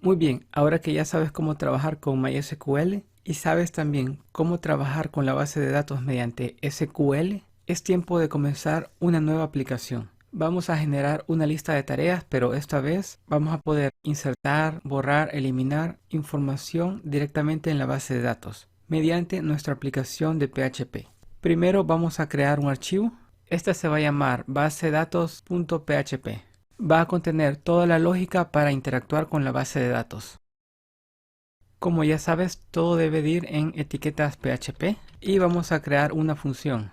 Muy bien, ahora que ya sabes cómo trabajar con MySQL y sabes también cómo trabajar con la base de datos mediante SQL, es tiempo de comenzar una nueva aplicación. Vamos a generar una lista de tareas, pero esta vez vamos a poder insertar, borrar, eliminar información directamente en la base de datos mediante nuestra aplicación de PHP. Primero vamos a crear un archivo. Esta se va a llamar basedatos.php. Va a contener toda la lógica para interactuar con la base de datos. Como ya sabes, todo debe de ir en etiquetas PHP y vamos a crear una función.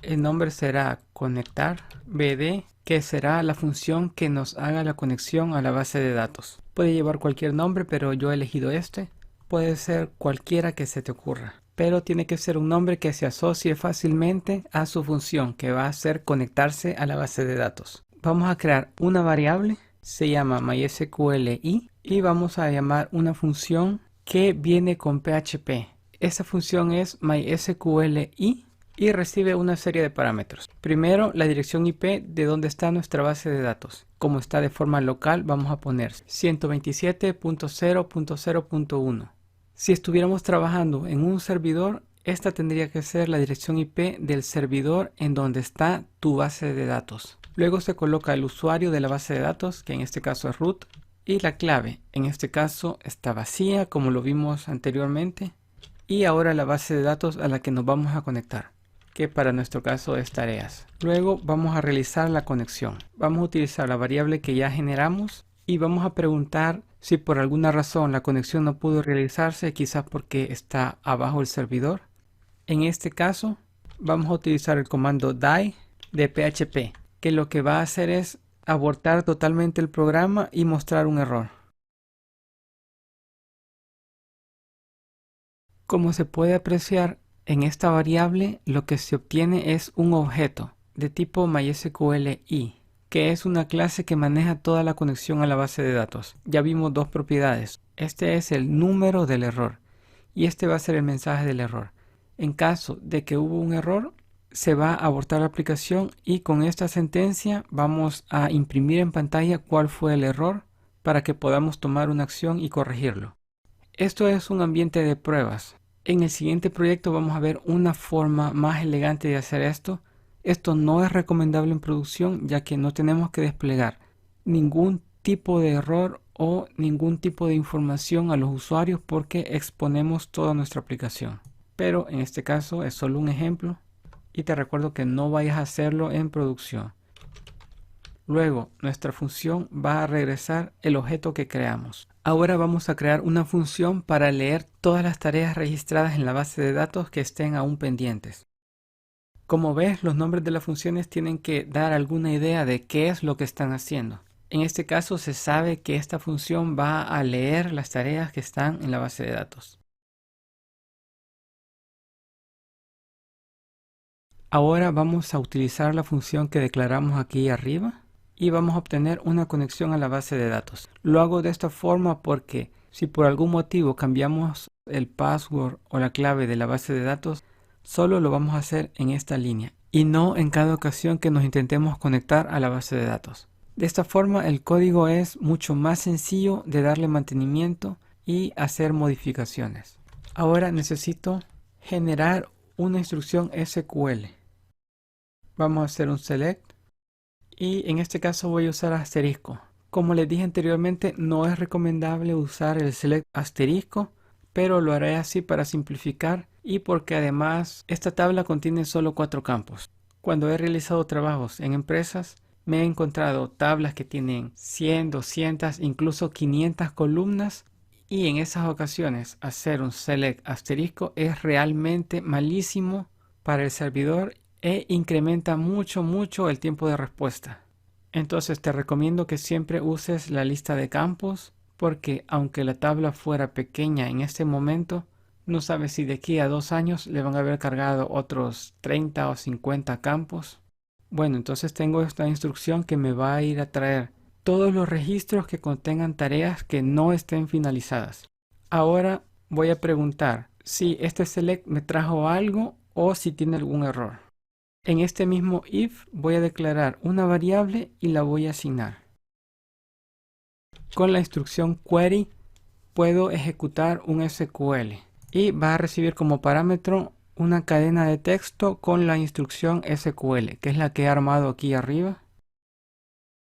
El nombre será conectar.bd, que será la función que nos haga la conexión a la base de datos. Puede llevar cualquier nombre, pero yo he elegido este. Puede ser cualquiera que se te ocurra, pero tiene que ser un nombre que se asocie fácilmente a su función, que va a ser conectarse a la base de datos. Vamos a crear una variable, se llama MySQLi, y vamos a llamar una función que viene con PHP. Esa función es MySQLi y recibe una serie de parámetros. Primero, la dirección IP de donde está nuestra base de datos. Como está de forma local, vamos a poner 127.0.0.1. Si estuviéramos trabajando en un servidor, esta tendría que ser la dirección IP del servidor en donde está tu base de datos. Luego se coloca el usuario de la base de datos, que en este caso es root, y la clave, en este caso está vacía, como lo vimos anteriormente. Y ahora la base de datos a la que nos vamos a conectar, que para nuestro caso es tareas. Luego vamos a realizar la conexión. Vamos a utilizar la variable que ya generamos y vamos a preguntar si por alguna razón la conexión no pudo realizarse, quizás porque está abajo el servidor. En este caso vamos a utilizar el comando die de PHP, que lo que va a hacer es abortar totalmente el programa y mostrar un error. Como se puede apreciar, en esta variable lo que se obtiene es un objeto de tipo MySQLi, que es una clase que maneja toda la conexión a la base de datos. Ya vimos dos propiedades. Este es el número del error y este va a ser el mensaje del error. En caso de que hubo un error, se va a abortar la aplicación y con esta sentencia vamos a imprimir en pantalla cuál fue el error para que podamos tomar una acción y corregirlo. Esto es un ambiente de pruebas. En el siguiente proyecto vamos a ver una forma más elegante de hacer esto. Esto no es recomendable en producción, ya que no tenemos que desplegar ningún tipo de error o ningún tipo de información a los usuarios porque exponemos toda nuestra aplicación. Pero en este caso es solo un ejemplo y te recuerdo que no vayas a hacerlo en producción. Luego, nuestra función va a regresar el objeto que creamos. Ahora vamos a crear una función para leer todas las tareas registradas en la base de datos que estén aún pendientes. Como ves, los nombres de las funciones tienen que dar alguna idea de qué es lo que están haciendo. En este caso se sabe que esta función va a leer las tareas que están en la base de datos. Ahora vamos a utilizar la función que declaramos aquí arriba y vamos a obtener una conexión a la base de datos. Lo hago de esta forma porque si por algún motivo cambiamos el password o la clave de la base de datos, solo lo vamos a hacer en esta línea y no en cada ocasión que nos intentemos conectar a la base de datos. De esta forma el código es mucho más sencillo de darle mantenimiento y hacer modificaciones. Ahora necesito generar una instrucción SQL. Vamos a hacer un select y en este caso voy a usar asterisco. Como les dije anteriormente, no es recomendable usar el select asterisco, pero lo haré así para simplificar y porque además esta tabla contiene solo 4 campos. Cuando he realizado trabajos en empresas, me he encontrado tablas que tienen 100, 200, incluso 500 columnas y en esas ocasiones hacer un select asterisco es realmente malísimo para el servidor e incrementa mucho el tiempo de respuesta. Entonces te recomiendo que siempre uses la lista de campos porque aunque la tabla fuera pequeña en este momento, no sabes si de aquí a 2 años le van a haber cargado otros 30 o 50 campos. Bueno, entonces tengo esta instrucción que me va a ir a traer todos los registros que contengan tareas que no estén finalizadas. Ahora voy a preguntar si este select me trajo algo o si tiene algún error. En este mismo if voy a declarar una variable y la voy a asignar. con la instrucción query puedo ejecutar un SQL y va a recibir como parámetro una cadena de texto con la instrucción SQL, que es la que he armado aquí arriba.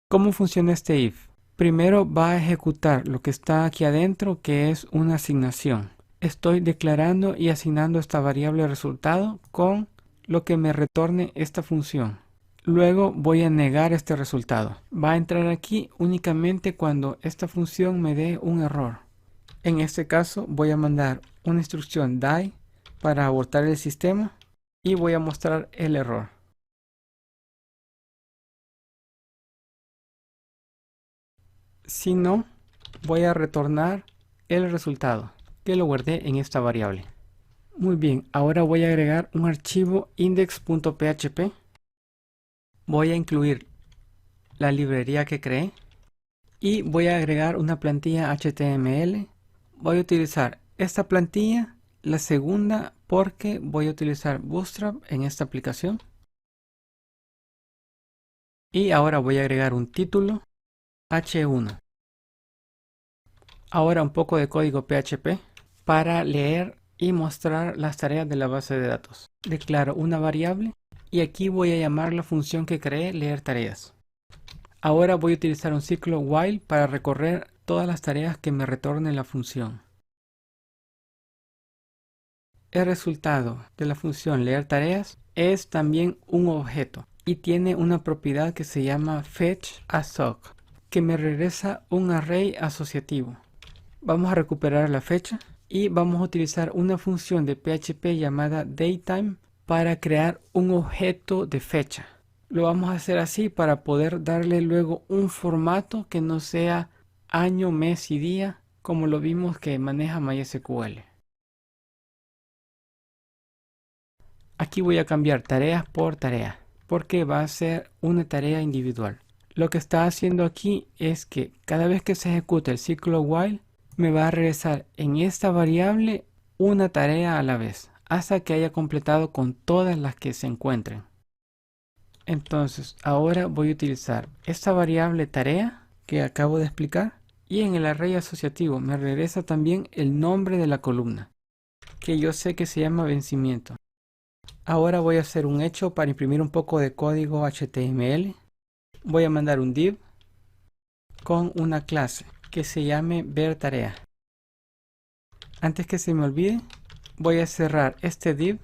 ¿Cómo funciona este if? Primero va a ejecutar lo que está aquí adentro, que es una asignación. Estoy declarando y asignando esta variable resultado con lo que me retorne esta función. Luego voy a negar este resultado. Va a entrar aquí únicamente cuando esta función me dé un error. En este caso voy a mandar una instrucción die para abortar el sistema y voy a mostrar el error. Si no, voy a retornar el resultado que lo guardé en esta variable. Muy bien, ahora voy a agregar un archivo index.php. Voy a incluir la librería que creé y voy a agregar una plantilla HTML. Voy a utilizar esta plantilla, la segunda, porque voy a utilizar Bootstrap en esta aplicación. Y ahora voy a agregar un título H1. Ahora un poco de código PHP para leer y mostrar las tareas de la base de datos. Declaro una variable y aquí voy a llamar la función que creé leer tareas. Ahora voy a utilizar un ciclo while para recorrer todas las tareas que me retorne la función. El resultado de la función leer tareas es también un objeto y tiene una propiedad que se llama fetchAssoc, que me regresa un array asociativo. Vamos a recuperar la fecha y vamos a utilizar una función de PHP llamada datetime para crear un objeto de fecha. Lo vamos a hacer así para poder darle luego un formato que no sea año, mes y día, como lo vimos que maneja MySQL. Aquí voy a cambiar tareas por tarea, porque va a ser una tarea individual. Lo que está haciendo aquí es que cada vez que se ejecute el ciclo while, me va a regresar en esta variable una tarea a la vez, hasta que haya completado con todas las que se encuentren. Entonces, ahora voy a utilizar esta variable tarea que acabo de explicar, y en el array asociativo me regresa también el nombre de la columna, que yo sé que se llama vencimiento. Ahora voy a hacer un hecho para imprimir un poco de código HTML. Voy a mandar un div con una clase que se llame ver tarea. Antes que se me olvide, voy a cerrar este div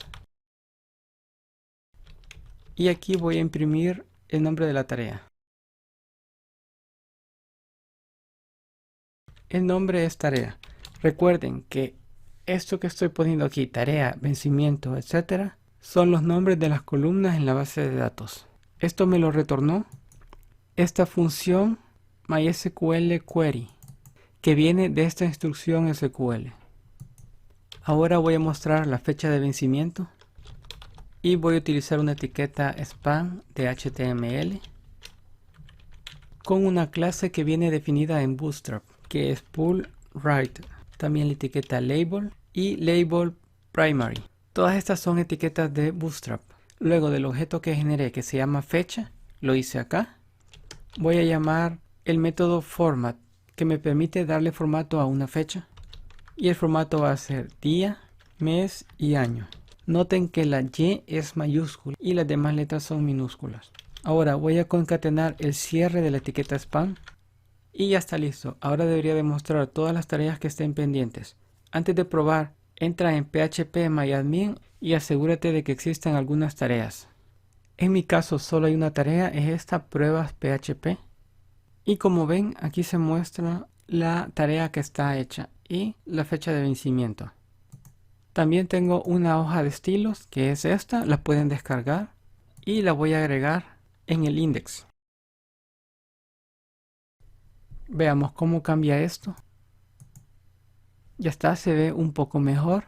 y aquí voy a imprimir el nombre de la tarea. El nombre es tarea. Recuerden que esto que estoy poniendo aquí, tarea, vencimiento, etcétera, son los nombres de las columnas en la base de datos. Esto me lo retornó esta función MySQL query, que viene de esta instrucción SQL. Ahora voy a mostrar la fecha de vencimiento y voy a utilizar una etiqueta spam de HTML con una clase que viene definida en Bootstrap, que es pullWriter. También la etiqueta label y label primary. Todas estas son etiquetas de Bootstrap. Luego del objeto que generé, que se llama fecha, lo hice acá. Voy a llamar el método format, que me permite darle formato a una fecha. Y el formato va a ser día, mes y año. Noten que la Y es mayúscula y las demás letras son minúsculas. Ahora voy a concatenar el cierre de la etiqueta spam. Y ya está listo. Ahora debería demostrar todas las tareas que estén pendientes. Antes de probar, entra en phpMyAdmin y asegúrate de que existan algunas tareas. En mi caso solo hay una tarea, es esta pruebas PHP. Y como ven, aquí se muestra la tarea que está hecha y la fecha de vencimiento. También tengo una hoja de estilos, que es esta, la pueden descargar y la voy a agregar en el index. Veamos cómo cambia esto. Ya está, se ve un poco mejor.